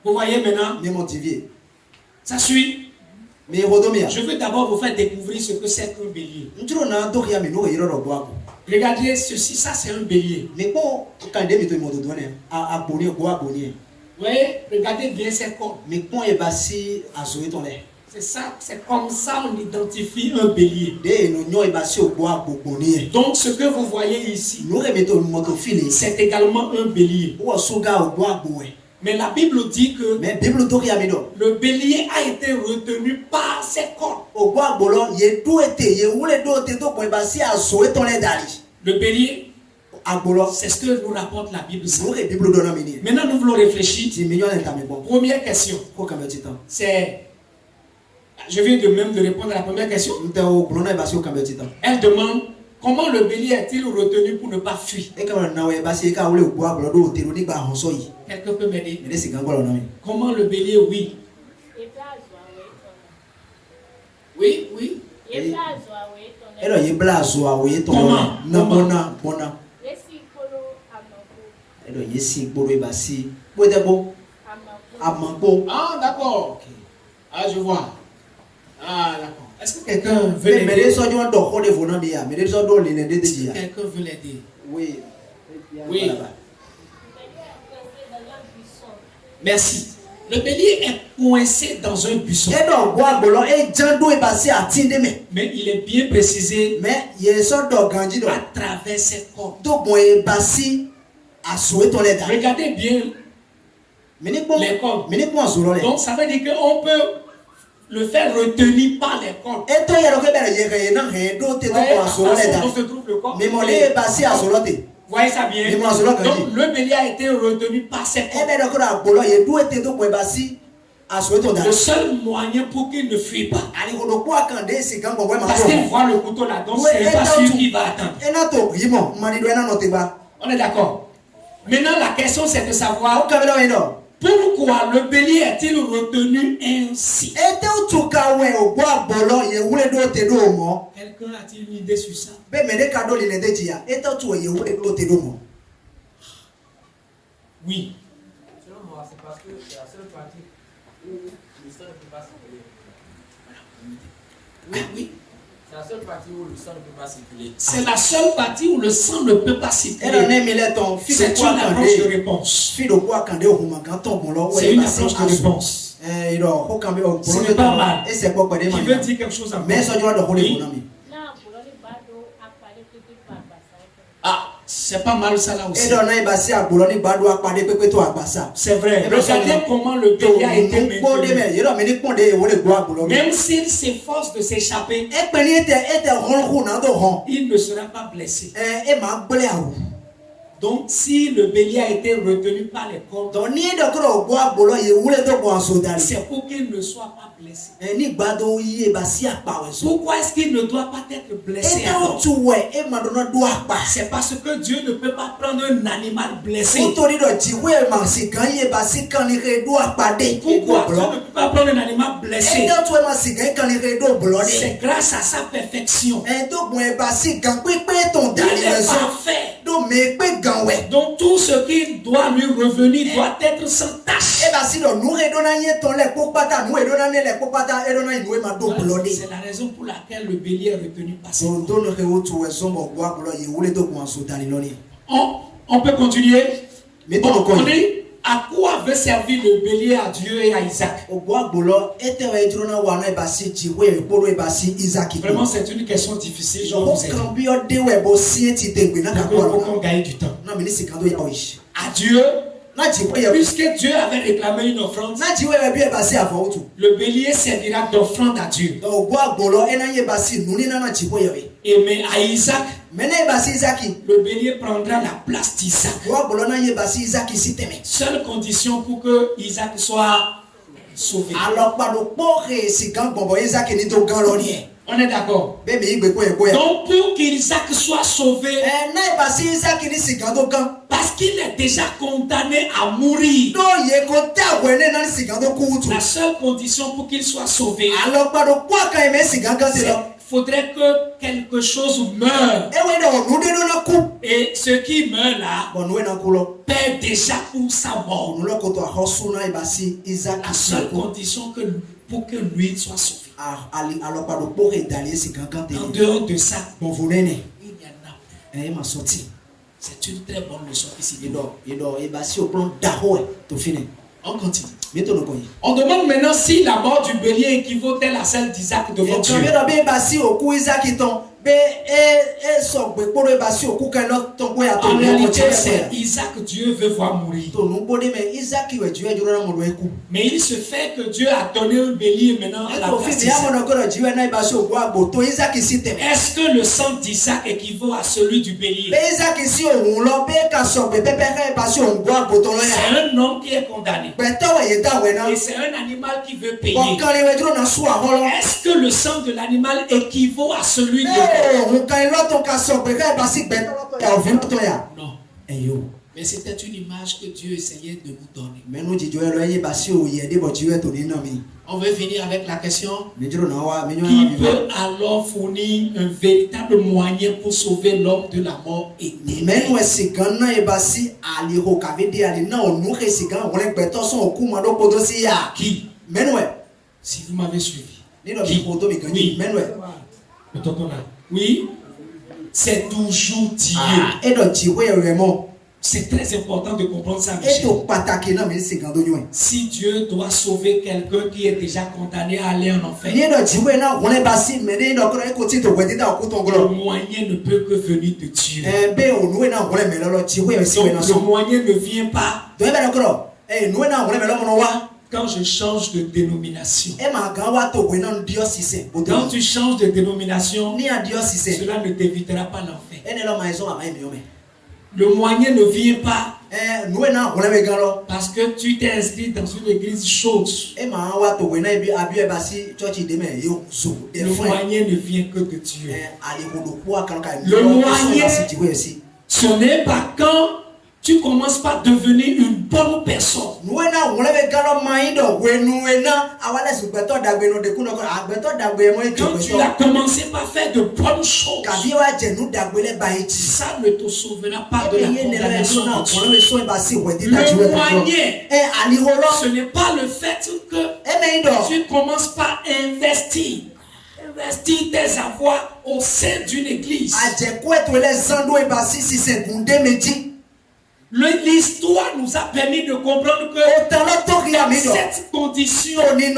Vous voyez maintenant? Ça suit. Je veux d'abord vous faire découvrir ce que c'est qu'un bélier. Regardez ceci, ça c'est un bélier. Vous voyez, regardez bien ses cornes. C'est ça, c'est comme ça on identifie un bélier. Donc ce que vous voyez ici, c'est également un bélier. Mais la Bible dit que le bélier a été retenu par ses cornes. Le bélier, c'est ce que nous rapporte la Bible. Maintenant, nous voulons réfléchir. Première question. C'est, je viens de même de répondre à la première question. Elle demande comment le bélier est-il retenu pour ne pas fuir? Quelqu'un peut m'aider? Comment le bélier, oui. Oui, oui. Ah, d'accord. Ah, je vois. Ah, d'accord. Est-ce que quelqu'un veut l'aider? Si quelqu'un veut l'aider. Oui. Oui. Merci. Le bélier est coincé dans un buisson. Mais il est bien précisé à travers ses cornes. Regardez bien les cornes. Donc ça veut dire qu'on peut le faire retenir par les cornes. On se trouve le corps. Vous voyez ça bien? Donc le bélier a été retenu par ses cornes. Le seul moyen pour qu'il ne fuit pas. Parce qu'il voit le couteau là, donc c'est pas sûr qu'il va attendre. On est d'accord. Maintenant la question c'est de savoir Pourquoi le bélier est-il retenu ainsi? Quelqu'un a-t-il une idée sur ça? Oui. Selon moi, c'est parce que c'est la seule partie où le sang ne peut pas circuler. Oui. C'est la seule partie où le sang ne peut pas circuler. C'est la seule partie où le sang ne peut pas circuler. C'est une approche de réponse. C'est une approche de réponse. Ce n'est pas mal. Qui veut dire quelque chose à moi? Oui. Ah, c'est pas mal ça là aussi. C'est vrai. Regardez comment le bélier a été maintenu. Même s'il s'efforce de s'échapper, il ne sera pas blessé. Donc, si le bélier a été retenu par les cordes, c'est pour qu'il ne soit pas blessé. Pourquoi est-ce qu'il ne doit pas être blessé? C'est parce que Dieu ne peut pas prendre un animal blessé. Pourquoi Dieu ne peut pas prendre un animal blessé? C'est grâce à sa perfection. Il est parfait. Donc tout ce qui doit lui revenir doit être sans tâche. C'est la raison pour laquelle le bélier est retenu par ses cordes. On peut continuer. On dit à quoi veut servir le bélier à Dieu et à Isaac? Vraiment, c'est une question difficile. Je vous ai dit. Pour gagner du temps. À Dieu, puisque Dieu avait réclamé une offrande, le bélier servira d'offrande à Dieu. Et mais à Isaac, le bélier prendra la place d'Isaac. Seule condition pour que Isaac soit sauvé. On est d'accord? Donc pour qu'Isaac soit sauvé, parce qu'il est déjà condamné à mourir, la seule condition pour qu'il soit sauvé, il faudrait que quelque chose meure. Et ce qui meurt là paie déjà pour sa mort. La seule condition pour que lui soit sauvé. En dehors de ça, il n'y en a plus. C'est une très bonne leçon ici. On continue. On demande maintenant si la mort du bélier équivaut-elle à celle d'Isaac devant Dieu. En réalité, c'est Isaac, Dieu veut voir mourir. Mais il se fait que Dieu a donné un bélier maintenant à la place d'Isaac. Est-ce que le sang d'Isaac équivaut à celui du bélier? C'est un homme qui est condamné. Et c'est un animal qui veut payer. Est-ce que le sang de l'animal équivaut à celui de l'homme? Non. Mais c'était une image que Dieu essayait de nous donner. On veut finir avec la question. Qui peut alors fournir un véritable moyen pour sauver l'homme de la mort éternelle? Qui? Si vous m'avez suivi. Qui? Oui. Le tonton là. Oui. C'est toujours Dieu. C'est très important de comprendre ça, Michel. Si Dieu doit sauver quelqu'un qui est déjà condamné à aller en enfer, le moyen ne peut que venir de Dieu. Donc, le moyen ne vient pas quand je change de dénomination. Quand tu changes de dénomination, cela ne t'évitera pas l'enfer. Le moyen ne vient pas parce que tu t'es inscrit dans une église chaude. Le moyen ne vient que de Dieu. Le moyen, ce n'est pas quand tu commences par devenir une bonne personne. Quand tu as commencé par faire de bonnes choses, ça ne te sauvera pas de la condamnation de Dieu. Le moyen, ce n'est pas le fait que tu commences par investir tes avoirs au sein d'une église. L'histoire nous a permis de comprendre que dans cette condition, rien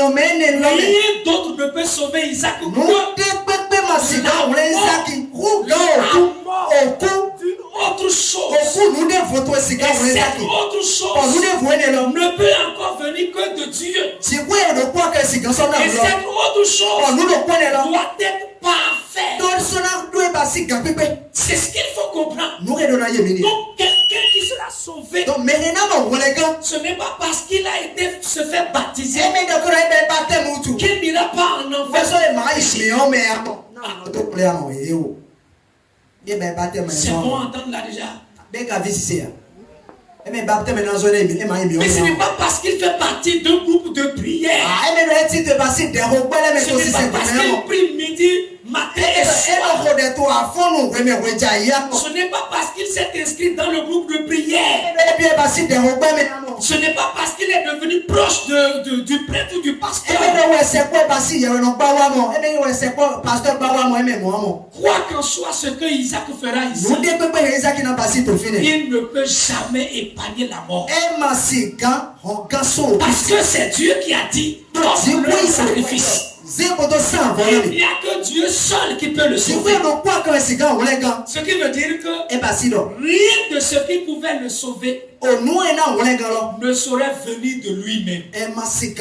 d'autre ne peut sauver Isaac que autre chose. Et cette autre chose ne peut encore venir que de Dieu. Et cette autre chose doit être parfaite. C'est ce qu'il faut comprendre. Donc quelqu'un qui sera sauvé, ce n'est pas parce qu'il a été se faire baptiser qu'il n'ira pas en enfer. C'est bon à entendre là déjà. Mais ce n'est pas parce qu'il fait partie d'un groupe de prière. Ce n'est pas parce qu'il prie midi, matin et soir. Ce n'est pas parce qu'il s'est inscrit dans le groupe de prière. Ce n'est pas parce qu'il est devenu proche du prêtre ou du pasteur. Quoi qu'en soit ce que Isaac fera ici, il ne peut jamais épargner la mort. Parce que c'est Dieu qui a dit le sacrifice. Il n'y a que Dieu seul qui peut le sauver. Ce qui veut dire que rien de ce qui pouvait le sauver ne saurait venir de lui-même. S'il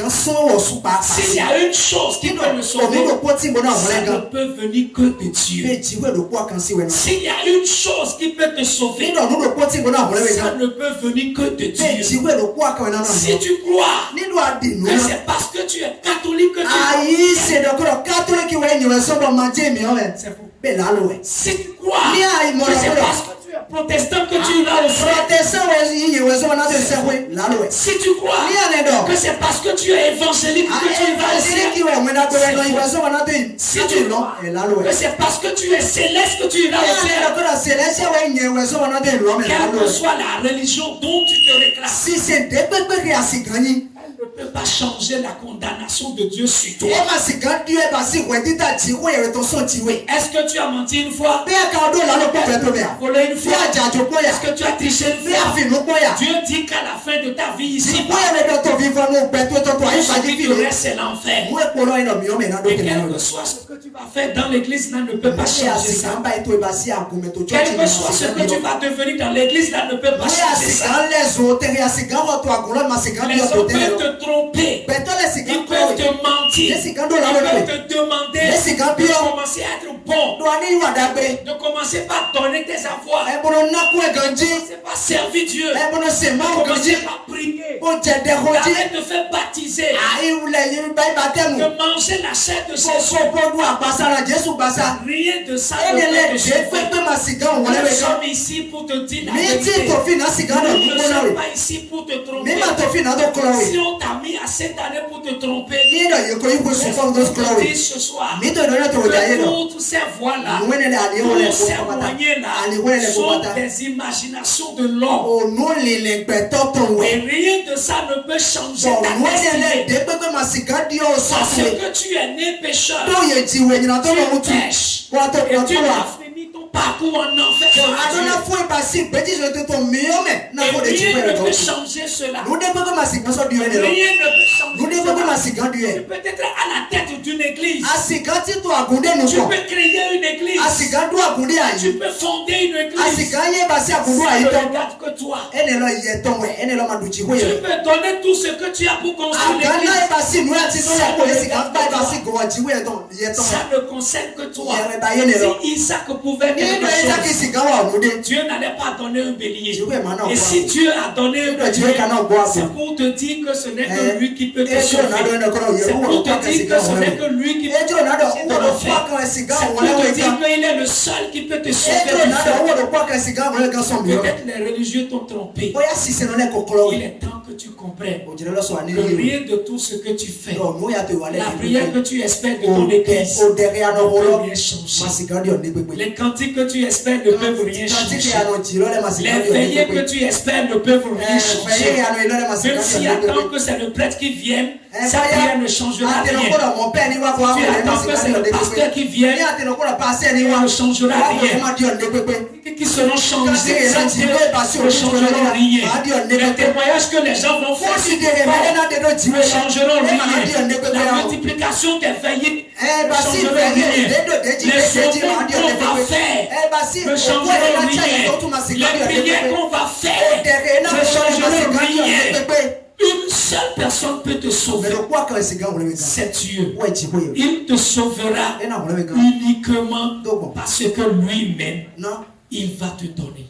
y a une chose qui peut le sauver, ça ne peut venir que de Dieu. S'il y a une chose qui peut te sauver, ça ne peut venir que de Dieu. Si tu crois que c'est parce que tu es catholique que tu es c'est faux. Si tu crois que c'est parce que tu es protestant que tu iras au ciel. Si tu crois que c'est parce que tu es évangélique que tu iras au ciel. Si tu crois que c'est parce que tu es céleste que tu iras au ciel. Quelle que soit la religion dont tu te réclames, ne peut pas changer la condamnation de Dieu sur toi. Est-ce que tu as menti une fois? Volé une fois? Est-ce que tu as triché une fois? Dieu dit qu'à la fin de ta vie ici, le reste c'est l'enfer. Et quel que soit ce que tu vas faire dans l'église, là ne peut pas changer ça. Quel que soit ce que tu vas devenir dans l'église, là ne peut pas changer ça. Les autres peuvent te tromper, ils peuvent te mentir, ils peuvent te demander de commencer à être bon, de commencer par donner tes avoirs, commencer par servir Dieu, commencer par prier, d'arrêter de faire baptiser, de manger la chair de Jésus. Rien de ça ne peut te sauver. Nous sommes ici pour te dire la vérité. Nous ne sommes pas ici pour te tromper. Si on t'a mis assez d'années pour te tromper, je dis ce soir que toutes ces voies-là, tous ces moyens-là sont des imaginations de l'homme. Et rien de ça ne peut changer ta destinée. Parce que tu es né pécheur, tu pêches et tu as fini ton parcours en enfer. Et rien ne peut changer cela. Rien ne peut changer cela. Tu peux être à la tête d'une église. Tu peux créer une église. Tu peux fonder une église. Ça ne regarde que toi. Tu peux donner tout ce que tu as pour construire l'église. Ça ne concerne que toi. Si Isaac pouvait quelque chose, Dieu n'allait pas donner un bélier. Et si Dieu a donné un bélier, c'est pour te dire que ce n'est que lui qui peut te sauver. C'est pour te dire que ce n'est que lui qui peut te sauver. C'est pour te dire qu'il est le seul qui peut te sauver du feu. Peut-être les religieux t'ont trompé. Il est temps que tu comprennes que rien de tout ce que tu fais, la prière que tu espères de ton église ne peut rien changer. Les cantiques que tu espères ne peuvent rien changer. Les veillées que tu espères ne peuvent rien changer. Même s'il attend que c'est le prêtre qui vienne, sa prière ne changera rien. Tu attends que c'est le pasteur qui vienne, il ne changera rien. Qui seront changés sans Dieu ne changeront rien. Les témoignages que les gens vont faire ne changeront rien. La multiplication des veillées ne changeront rien. Les aumônes qu'on va faire ne changeront rien. Les prières qu'on va faire ne changeront rien. Une seule personne peut te sauver. C'est Dieu. Il te sauvera uniquement parce que lui-même, il va te donner.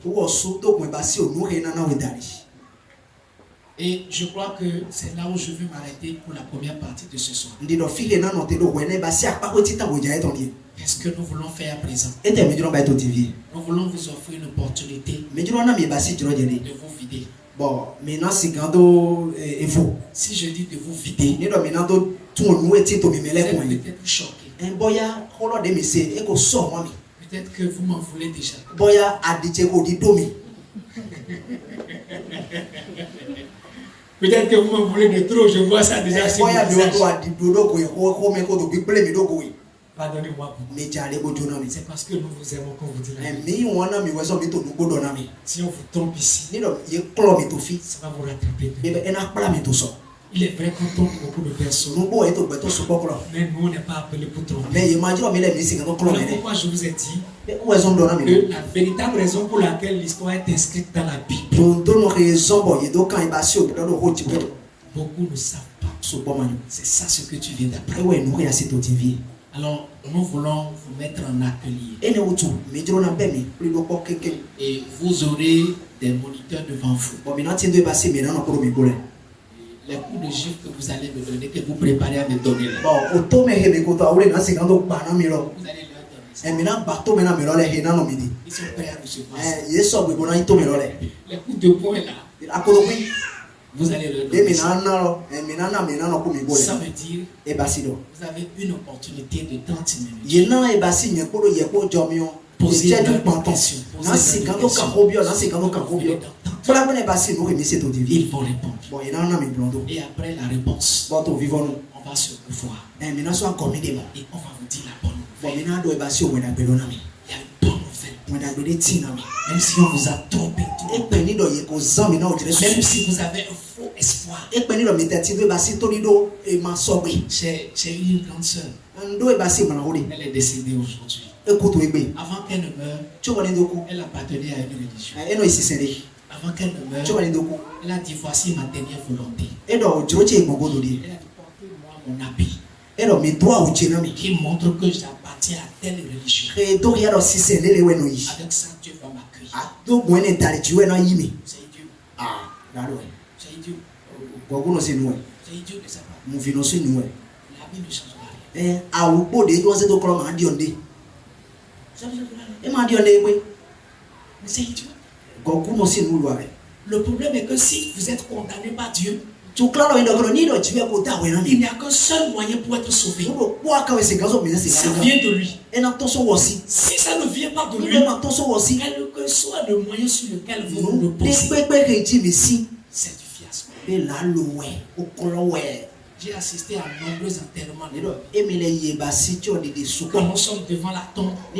Et je crois que c'est là où je veux m'arrêter pour la première partie de ce soir. Qu'est-ce que nous voulons faire à présent? Nous voulons vous offrir une opportunité de vous vider. Bon, maintenant c'est quand si je dis de vous vider, vous êtes peut-être choqué. Peut-être que vous m'en voulez déjà. Peut-être que vous m'en voulez de trop, je vois ça déjà sur mon visage. Pardonnez-moi. C'est parce que nous vous aimons qu'on vous dit la vérité. Si on vous trompe ici, ça va vous rattraper. Il est vrai qu'on trompe beaucoup de personnes. Mais nous, on n'est pas appelés pour tromper. Voilà pourquoi je vous ai dit que la véritable raison pour laquelle l'histoire est inscrite dans la Bible, beaucoup ne savent pas. C'est ça ce que tu viens d'apprendre. Alors, nous voulons vous mettre en atelier. Et vous aurez des moniteurs devant vous. Les coups de gifle que vous allez me donner, que vous préparez à me donner. Vous allez leur donner. Ils sont prêts à recevoir. Les coups de poing là, vous allez leur donner. Ça veut dire vous avez une opportunité de 30 minutes. Posez une question. Ils vont répondre. Et après la réponse, on va se revoir. Et on va vous dire la bonne nouvelle. Il y a une bonne nouvelle. Même si on vous a trompé, même si vous avez un faux espoir. J'ai eu une grande soeur. Elle est décédée aujourd'hui. Avant qu'elle ne meure, elle appartenait à une religion. Avant qu'elle ne meure, elle a dit voici ma dernière volonté. Elle a dit portez-moi mon habit qui montre que j'appartiens à telle religion. Avec ça, Dieu va m'accueillir. C'est Dieu. C'est Dieu. C'est Dieu de sa part. La vie ne changera rien. Mais c'est Dieu. Le problème est que si vous êtes condamné par Dieu, il n'y a qu'un seul moyen pour être sauvé. Ça vient de lui. Si ça ne vient pas de lui, quel que soit le moyen sur lequel vous vous reposez, c'est du fiasco. J'ai assisté à nombreux enterrements. Quand nous sommes devant la tombe, on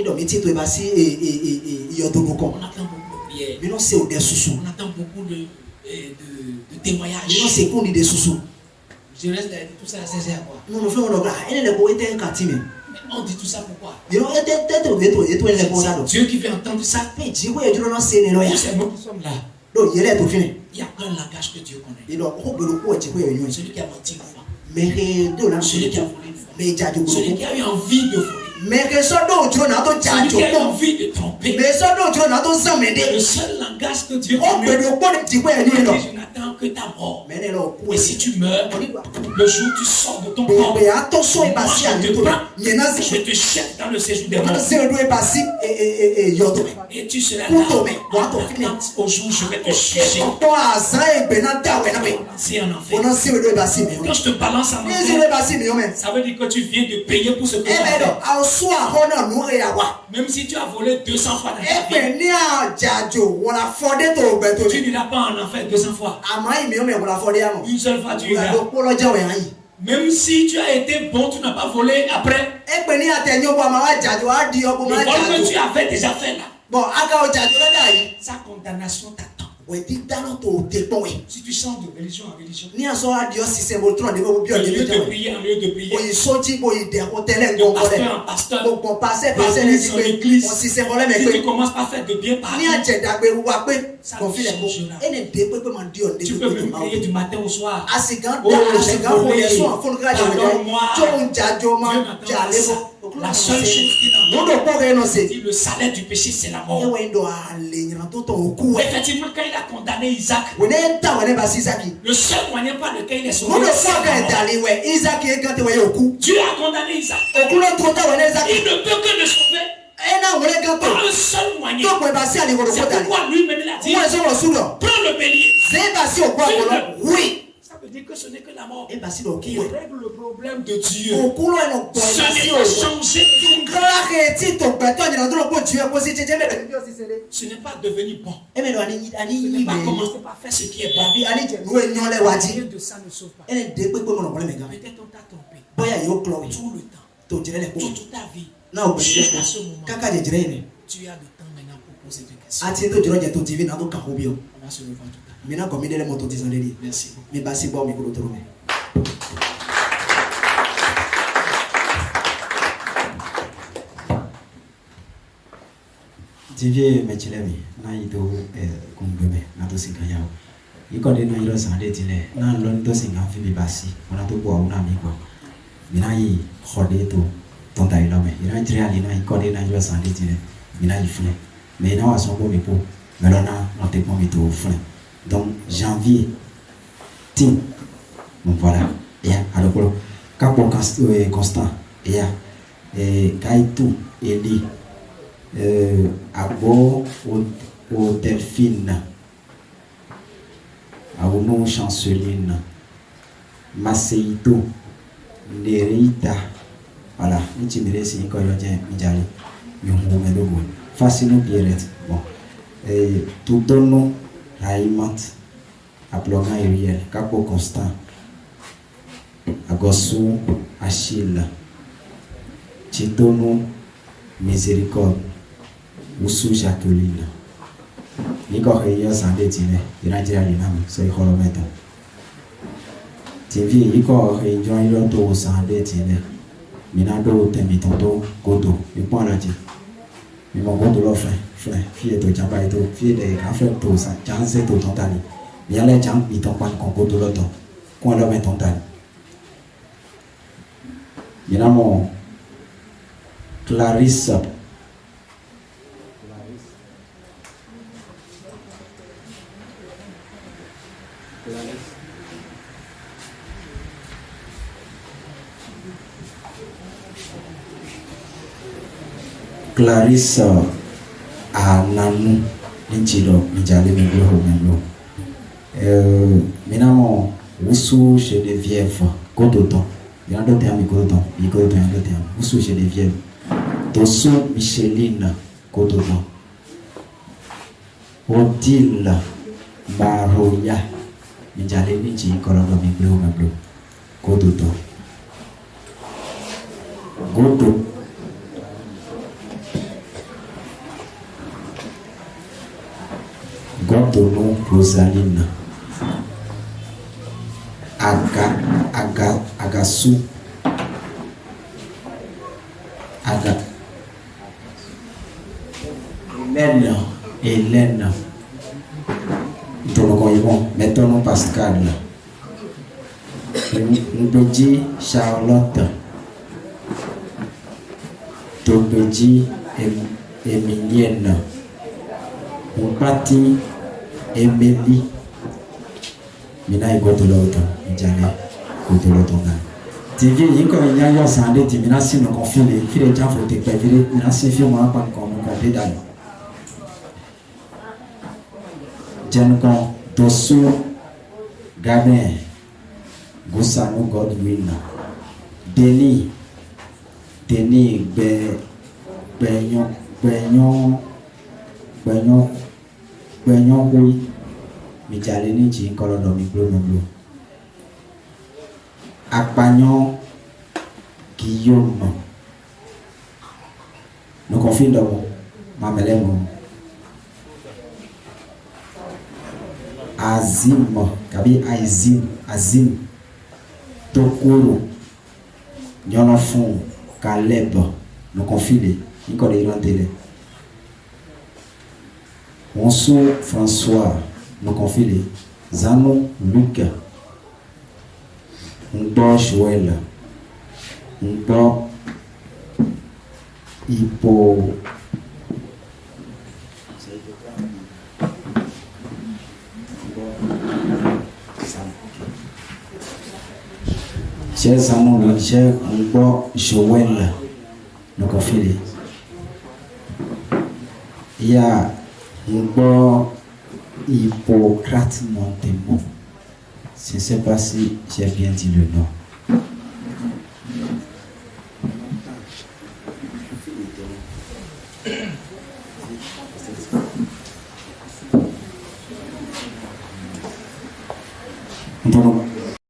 attend beaucoup de prières. On attend beaucoup de témoignages. Je reste tout ça à César à quoi? Mais on dit tout ça pourquoi? C'est Dieu qui veut entendre ça. C'est nous qui sommes là. Il n'y a qu'un langage que Dieu connaît. Celui qui a menti une fois. Celui qui a volé une fois. Celui qui a eu envie de voler. Celui qui a eu envie de tromper. Le seul langage que Dieu connaît. Je n'attends que ta mort. Et si tu meurs, le jour où tu sors de ton corps, moi je te jette dans le séjour des morts. Et tu seras là. Au jour où je vais te juger. C'est un enfer. Quand je te balance en enfer, ça veut dire que tu viens de payer pour ce que tu as fait. Même si tu as volé 200 fois dans ta vie, tu n'iras pas en enfer 200 fois. Une seule fois tu iras. Même si tu as été bon, tu n'as pas volé après. Le vol que tu avais déjà fait là, sa condamnation t'attend. Si tu changes de religion en religion, au lieu de prier en lieu de prier, de pasteur en pasteur, d'église en église, si tu commences par faire de bien partout, ça ne changera. Tu peux même prier du matin au soir. Oh, j'ai volé, pardonne-moi. La seule chose qui t'en c'est le salaire du péché, c'est la mort. Effectivement, quand il a condamné Isaac, le seul moyen par lequel il est sauvé, c'est la mort. Dieu a condamné Isaac. Il ne peut que le sauver par un seul moyen. C'est pourquoi lui-même il a dit, prends le bélier. Ça veut dire que ce n'est que la mort qui règle le problème de Dieu. Ce n'est pas changer tout. Ce n'est pas devenir bon. Ce n'est pas commencer par faire ce qui est bon. Rien de ça ne sauve pas. Peut-être on t'a trompé tout le temps, toute ta vie. Jusqu'à ce moment, tu as le temps maintenant pour poser des questions. On va se revoir tout à l'heure. Merci beaucoup. Tivie mechilemi na ito kungeme na to singaya. Iko de na iro sande tile na lon to singa fi bibasi ona to kwa una mi kwa. Mina yi khode to tonta ilo me. Ira jre ali na iko de na iro sande tile. Mina yi fle. Mais na wa songo mi po. Melona na te po mi to fle. Donc janvier tim. Bon voilà. Et alors pour Capo Constant et Kaitou Eli Abo au Delphine Aouno Chanceline Maseito Nerita voilà nous tirer si quand il vient Mijali Yomo Medogo Fascino Pierrette bon et tout donno Raimant Aploma Ariel Capo Constant Agosu Achille Chitono Miséricorde Usu Jacqueline Niko Heya Sande Tine Inajira Linam so Iholometo TV Iko Heya Iloto Sande Tine Minado Temitondo Godo Ipo Alaji Mimo Godo Lo Frère Fie to Jamba Ito Fie de Affaire to Sa Janse to Tontali Miale Jang Ito Pan Godo Loto Kwa Lo Men Tontali Minamo Clarisse Ananou Ninchilo Mijali Miglo Minamo Usu Geneviève Godoton Yando terme Godoton Yando terme Usu Geneviève Dosso Micheline Godoton Odile Maroya Mijali Nichi Kolono Miglo Godoton Godo Godono Rosaline Agasu Hélène Mettons Pascal Ndoji Charlotte Tobeji Emilienne Mpati Emily Mina iko to l'autre, Mijane, côté l'autre. TV, il y a un sandé, tu m'as si nous confie les filles de gens, faut te prévenir, mina si film moi pas comme nous compter dans. Janko, Tosu, Gabin, Gusano Godwin, Denis, Benyon, oui, Mijalini, Jin, Colonel, Blue. Akpanyon Guillaume, nous confions d'abord, ma mère Azim, Kabi Azim, Tokoro, Yonofon, Caleb, nous confions, il connaît télé. Bonsoir François, nous confions, Zano Luc. Ngbo Joël, Ngbo Ipo, chers amis, chers Ngbo Joël, nous confie. Il y a Ngbo Hippocrate Montemont. Je ne sais pas si j'ai bien dit le nom. Donc,